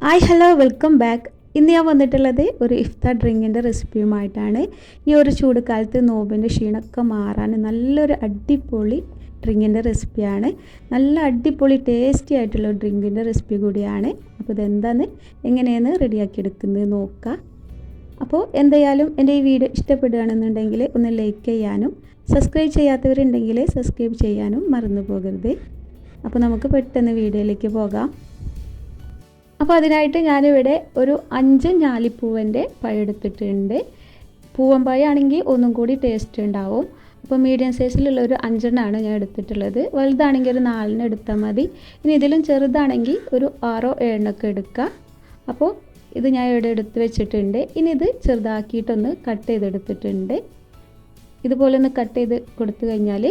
Hi hello welcome back. ഇന്ന് ഞാൻ വന്നിട്ടുള്ളത് ഒരു ഇഫ്താർ ഡ്രിങ്കിൻ്റെ റെസിപ്പിയുമായിട്ടാണ്. ഈ ഒരു ചൂട് കാലത്ത് നോമ്പിൻ്റെ ക്ഷീണമൊക്കെ മാറാൻ നല്ലൊരു അടിപൊളി ഡ്രിങ്കിൻ്റെ റെസിപ്പിയാണ്. നല്ല അടിപൊളി ടേസ്റ്റി ആയിട്ടുള്ള ഡ്രിങ്കിൻ്റെ റെസിപ്പി കൂടിയാണ്. അപ്പോൾ ഇതെന്താന്ന് എങ്ങനെയാണ് റെഡിയാക്കി എടുക്കുന്നത് നോക്കാം. അപ്പോൾ എന്തായാലും എൻ്റെ ഈ വീഡിയോ ഇഷ്ടപ്പെടുകയാണെന്നുണ്ടെങ്കിൽ ഒന്ന് ലൈക്ക് ചെയ്യാനും സബ്സ്ക്രൈബ് ചെയ്യാത്തവരുണ്ടെങ്കിൽ സബ്സ്ക്രൈബ് ചെയ്യാനും മറന്നു പോകരുത്. അപ്പോൾ നമുക്ക് പെട്ടെന്ന് വീഡിയോയിലേക്ക് പോകാം. അപ്പോൾ അതിനായിട്ട് ഞാനിവിടെ ഒരു 5 ഞാലിപ്പൂവൻ്റെ പഴം എടുത്തിട്ടുണ്ട്. പൂവൻ പഴം ആണെങ്കിൽ ഒന്നും കൂടി ടേസ്റ്റ് ഉണ്ടാവും. അപ്പോൾ മീഡിയം സൈസിലുള്ള ഒരു 5 ഞാൻ എടുത്തിട്ടുള്ളത്. വലുതാണെങ്കിൽ ഒരു 4 എടുത്താൽ മതി. ഇനി ഇതിലും ചെറുതാണെങ്കിൽ ഒരു 6-7 എടുക്കുക. അപ്പോൾ ഇത് ഞാൻ ഇവിടെ എടുത്ത് വെച്ചിട്ടുണ്ട്. ഇനി ഇത് ചെറുതാക്കിയിട്ടൊന്ന് കട്ട് ചെയ്തെടുത്തിട്ടുണ്ട്. ഇതുപോലെ ഒന്ന് കട്ട് ചെയ്ത് കൊടുത്തു കഴിഞ്ഞാൽ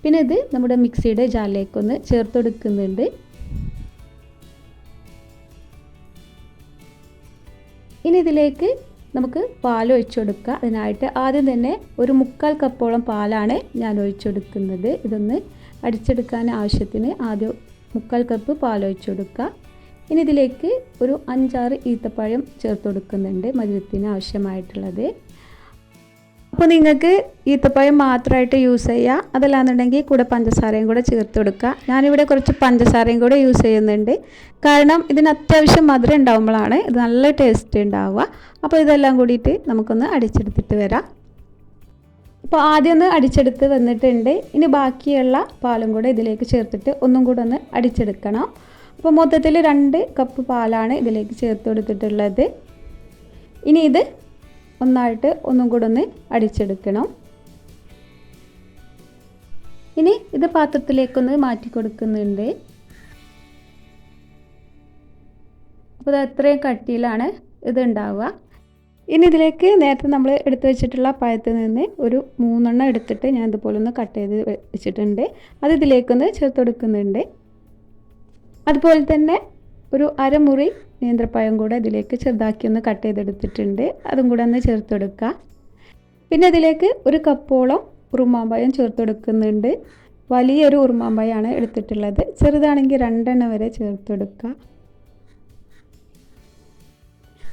പിന്നെ ഇത് നമ്മുടെ മിക്സിയുടെ ജാറിലേക്കൊന്ന് ചേർത്ത് കൊടുക്കുന്നുണ്ട്. ഇനി ഇതിലേക്ക് നമുക്ക് പാൽ ഒഴിച്ചു കൊടുക്കുക. അതിനായിട്ട് ആദ്യം തന്നെ ഒരു 3/4 കപ്പോളം പാലാണ് ഞാൻ ഒഴിച്ചു കൊടുക്കുന്നത്. ഇതൊന്ന് അടിച്ചെടുക്കാൻ ആവശ്യത്തിന് ആദ്യം 3/4 കപ്പ് പാൽ ഒഴിച്ചു കൊടുക്കുക. ഇനി ഇതിലേക്ക് ഒരു 5-6 ഈത്തപ്പഴം ചേർത്ത് കൊടുക്കുന്നുണ്ട്, മധുരത്തിന് ആവശ്യമായിട്ടുള്ളത്. അപ്പോൾ നിങ്ങൾക്ക് ഈത്തപ്പഴം മാത്രമായിട്ട് യൂസ് ചെയ്യുക, അതല്ലാന്നുണ്ടെങ്കിൽ കൂടെ പഞ്ചസാരയും കൂടെ ചേർത്ത് കൊടുക്കുക. ഞാനിവിടെ കുറച്ച് പഞ്ചസാരയും കൂടെ യൂസ് ചെയ്യുന്നുണ്ട്, കാരണം ഇതിന് അത്യാവശ്യം മധുരം ഉണ്ടാകുമ്പോഴാണ് ഇത് നല്ല ടേസ്റ്റ് ഉണ്ടാവുക. അപ്പോൾ ഇതെല്ലാം കൂടിയിട്ട് നമുക്കൊന്ന് അടിച്ചെടുത്തിട്ട് വരാം. അപ്പോൾ ആദ്യം ഒന്ന് അടിച്ചെടുത്ത് വന്നിട്ടുണ്ട്. ഇനി ബാക്കിയുള്ള പാലും കൂടെ ഇതിലേക്ക് ചേർത്തിട്ട് ഒന്നും കൂടെ ഒന്ന് അടിച്ചെടുക്കണം. അപ്പോൾ മൊത്തത്തിൽ 2 കപ്പ് പാലാണ് ഇതിലേക്ക് ചേർത്ത് കൊടുത്തിട്ടുള്ളത്. ഇനി ഇത് ഒന്നായിട്ട് ഒന്നും കൂടെ ഒന്ന് അടിച്ചെടുക്കണം. ഇനി ഇത് പാത്രത്തിലേക്കൊന്ന് മാറ്റി കൊടുക്കുന്നുണ്ട്. അപ്പോൾ ഇത് അത്രയും കട്ടിയിലാണ് ഇത് ഉണ്ടാവുക. ഇനി ഇതിലേക്ക് നേരത്തെ നമ്മൾ എടുത്തു വെച്ചിട്ടുള്ള പഴത്തിൽ നിന്ന് ഒരു 3 എടുത്തിട്ട് ഞാൻ ഇതുപോലെ ഒന്ന് കട്ട് ചെയ്ത് വെച്ചിട്ടുണ്ട്. അത് ഇതിലേക്കൊന്ന് ചേർത്ത് കൊടുക്കുന്നുണ്ട്. അതുപോലെ തന്നെ ഒരു അരമുറി നേന്ത്രപ്പഴം കൂടെ ഇതിലേക്ക് ചെറുതാക്കി ഒന്ന് കട്ട് ചെയ്തെടുത്തിട്ടുണ്ട്. അതും കൂടെ ഒന്ന് ചേർത്ത് കൊടുക്കുക. പിന്നെ ഇതിലേക്ക് 1 കപ്പോളം ഉറുമാമ്പഴം ചേർത്ത് കൊടുക്കുന്നുണ്ട്. വലിയൊരു ഉറുമാമ്പഴമാണ് എടുത്തിട്ടുള്ളത്. ചെറുതാണെങ്കിൽ 2 വരെ ചേർത്ത് കൊടുക്കുക.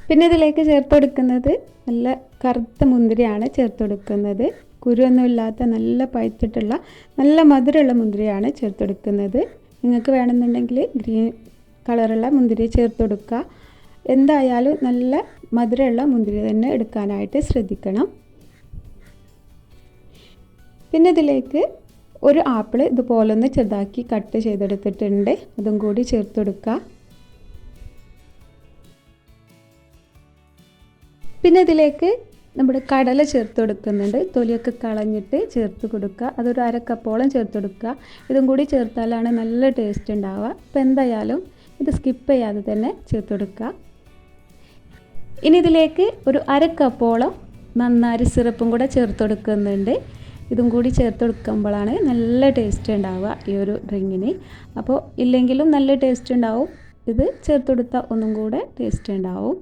പിന്നെ ഇതിലേക്ക് ചേർത്ത് കൊടുക്കുന്നത് നല്ല കറുത്ത മുന്തിരിയാണ് ചേർത്ത് കൊടുക്കുന്നത്. കുരുവൊന്നുമില്ലാത്ത നല്ല പഴുത്തിട്ടുള്ള നല്ല മധുരമുള്ള മുന്തിരിയാണ് ചേർത്ത് കൊടുക്കുന്നത്. നിങ്ങൾക്ക് വേണമെന്നുണ്ടെങ്കിൽ ഗ്രീൻ കളറുള്ള മുന്തിരി ചേർത്ത് കൊടുക്കുക. എന്തായാലും നല്ല മധുരമുള്ള മുന്തിരി തന്നെ എടുക്കാനായിട്ട് ശ്രദ്ധിക്കണം. പിന്നെ ഇതിലേക്ക് ഒരു ആപ്പിൾ ഇതുപോലെ ഒന്ന് ചെറുതാക്കി കട്ട് ചെയ്തെടുത്തിട്ടുണ്ട്. അതും കൂടി ചേർത്ത് കൊടുക്കുക. പിന്നെ ഇതിലേക്ക് നമ്മുടെ കടല ചേർത്ത് കൊടുക്കുന്നുണ്ട്. തൊലിയൊക്കെ കളഞ്ഞിട്ട് ചേർത്ത് കൊടുക്കുക. അതൊരു 1/2 കപ്പോളം ചേർത്ത് കൊടുക്കുക. ഇതും കൂടി ചേർത്താലാണ് നല്ല ടേസ്റ്റ് ഉണ്ടാവുക. അപ്പോൾ എന്തായാലും ഇത് സ്കിപ്പ് ചെയ്യാതെ തന്നെ ചേർത്ത് കൊടുക്കുക. ഇനി ഇതിലേക്ക് ഒരു 1/2 കപ്പോളം നന്നാരി സിറപ്പും കൂടെ ചേർത്ത് കൊടുക്കുന്നുണ്ട്. ഇതും കൂടി ചേർത്ത് കൊടുക്കുമ്പോഴാണ് നല്ല ടേസ്റ്റ് ഉണ്ടാവുക ഈ ഒരു ഡ്രിങ്കിന്. അപ്പോൾ ഇല്ലെങ്കിലും നല്ല ടേസ്റ്റ് ഉണ്ടാവും. ഇത് ചേർത്ത് കൊടുത്താൽ ഒന്നും കൂടെ ടേസ്റ്റ് ഉണ്ടാവും.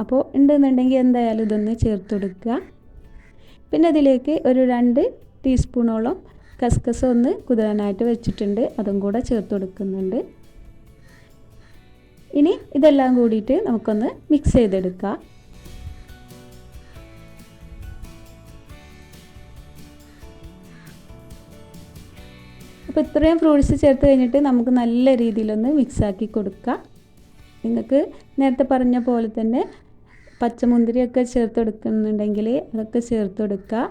അപ്പോൾ ഉണ്ടെന്നുണ്ടെങ്കിൽ എന്തായാലും ഇതൊന്ന് ചേർത്ത് കൊടുക്കുക. പിന്നെ ഇതിലേക്ക് ഒരു 2 ടീസ്പൂണോളം കസ്കസ് ഒന്ന് കുതിരാനായിട്ട് വെച്ചിട്ടുണ്ട്. അതും കൂടെ ചേർത്ത് കൊടുക്കുന്നുണ്ട്. ഇനി ഇതെല്ലാം കൂടിയിട്ട് നമുക്കൊന്ന് മിക്സ് ചെയ്തെടുക്കാം. അപ്പോൾ ഇത്രയും ഫ്രൂട്ട്സ് ചേർത്ത് കഴിഞ്ഞിട്ട് നമുക്ക് നല്ല രീതിയിലൊന്ന് മിക്സാക്കി കൊടുക്കാം. നിങ്ങൾക്ക് നേരത്തെ പറഞ്ഞ പോലെ തന്നെ പച്ചമുന്തിരിയൊക്കെ ചേർത്ത് കൊടുക്കുന്നുണ്ടെങ്കിൽ അതൊക്കെ ചേർത്ത് കൊടുക്കുക.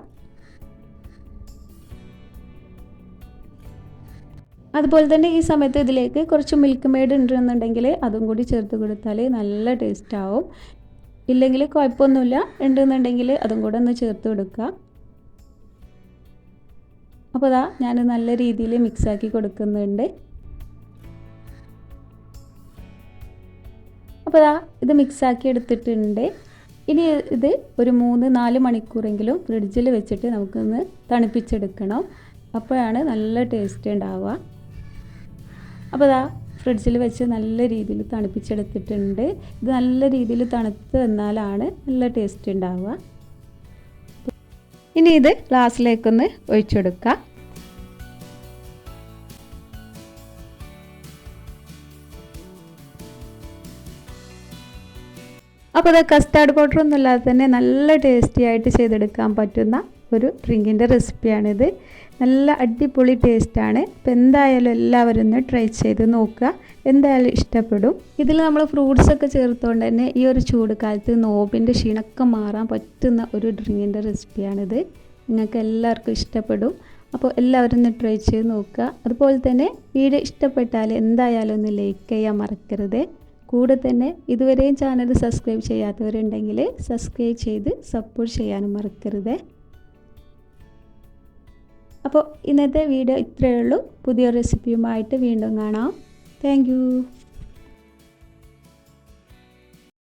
അതുപോലെ തന്നെ ഈ സമയത്ത് ഇതിലേക്ക് കുറച്ച് മിൽക്ക് മെയ്ഡ് ഉണ്ടെന്നുണ്ടെങ്കിൽ അതും കൂടി ചേർത്ത് കൊടുത്താൽ നല്ല ടേസ്റ്റ് ആവും. ഇല്ലെങ്കിൽ കുഴപ്പമൊന്നുമില്ല, ഉണ്ടെന്നുണ്ടെങ്കിൽ അതും കൂടെ ഒന്ന് ചേർത്ത് കൊടുക്കുക. അപ്പോൾ ഇതാ ഞാൻ നല്ല രീതിയിൽ മിക്സാക്കി കൊടുക്കുന്നുണ്ട്. അപ്പോൾ ഇതാ ഇത് മിക്സാക്കി എടുത്തിട്ടുണ്ട്. ഇനി ഇത് ഒരു 3-4 മണിക്കൂറെങ്കിലും ഫ്രിഡ്ജിൽ വെച്ചിട്ട് നമുക്കൊന്ന് തണുപ്പിച്ചെടുക്കണം. അപ്പോഴാണ് നല്ല ടേസ്റ്റ് ഉണ്ടാവുക. അപ്പോൾ ഇതാ ഫ്രിഡ്ജിൽ വെച്ച് നല്ല രീതിയിൽ തണുപ്പിച്ചെടുത്തിട്ടുണ്ട്. ഇത് നല്ല രീതിയിൽ തണുത്ത് വന്നാലാണ് നല്ല ടേസ്റ്റ് ഉണ്ടാവുക. ഇനി ഇത് ഗ്ലാസ്സിലേക്കൊന്ന് ഒഴിച്ചെടുക്കുക. അപ്പോൾ അത് കസ്റ്റാർഡ് പൗഡർ ഒന്നും ഇല്ലാതെ തന്നെ നല്ല ടേസ്റ്റി ആയിട്ട് ചെയ്തെടുക്കാൻ പറ്റുന്ന ഒരു ഡ്രിങ്കിൻ്റെ റെസിപ്പിയാണിത്. നല്ല അടിപൊളി ടേസ്റ്റാണ്. അപ്പോൾ എന്തായാലും എല്ലാവരും ഒന്ന് ട്രൈ ചെയ്ത് നോക്കുക, എന്തായാലും ഇഷ്ടപ്പെടും. ഇതിൽ നമ്മൾ ഫ്രൂട്ട്സൊക്കെ ചേർത്തുകൊണ്ട് തന്നെ ഈ ഒരു ചൂട് കാലത്ത് നോമ്പിൻ്റെ ക്ഷീണമൊക്കെ മാറാൻ പറ്റുന്ന ഒരു ഡ്രിങ്കിൻ്റെ റെസിപ്പിയാണിത്. നിങ്ങൾക്ക് എല്ലാവർക്കും ഇഷ്ടപ്പെടും. അപ്പോൾ എല്ലാവരും ഒന്ന് ട്രൈ ചെയ്ത് നോക്കുക. അതുപോലെ തന്നെ വീഡിയോ ഇഷ്ടപ്പെട്ടാൽ എന്തായാലും ഒന്ന് ലൈക്ക് ചെയ്യാൻ മറക്കരുത്. കൂടെ തന്നെ ഇതുവരെയും ചാനൽ സബ്സ്ക്രൈബ് ചെയ്യാത്തവരുണ്ടെങ്കിൽ സബ്സ്ക്രൈബ് ചെയ്ത് സപ്പോർട്ട് ചെയ്യാനും മറക്കരുത്. അപ്പോൾ ഇന്നത്തെ വീഡിയോ ഇത്രയേ ഉള്ളൂ. പുതിയ റെസിപ്പിയുമായിട്ട് വീണ്ടും കാണാം. Thank you.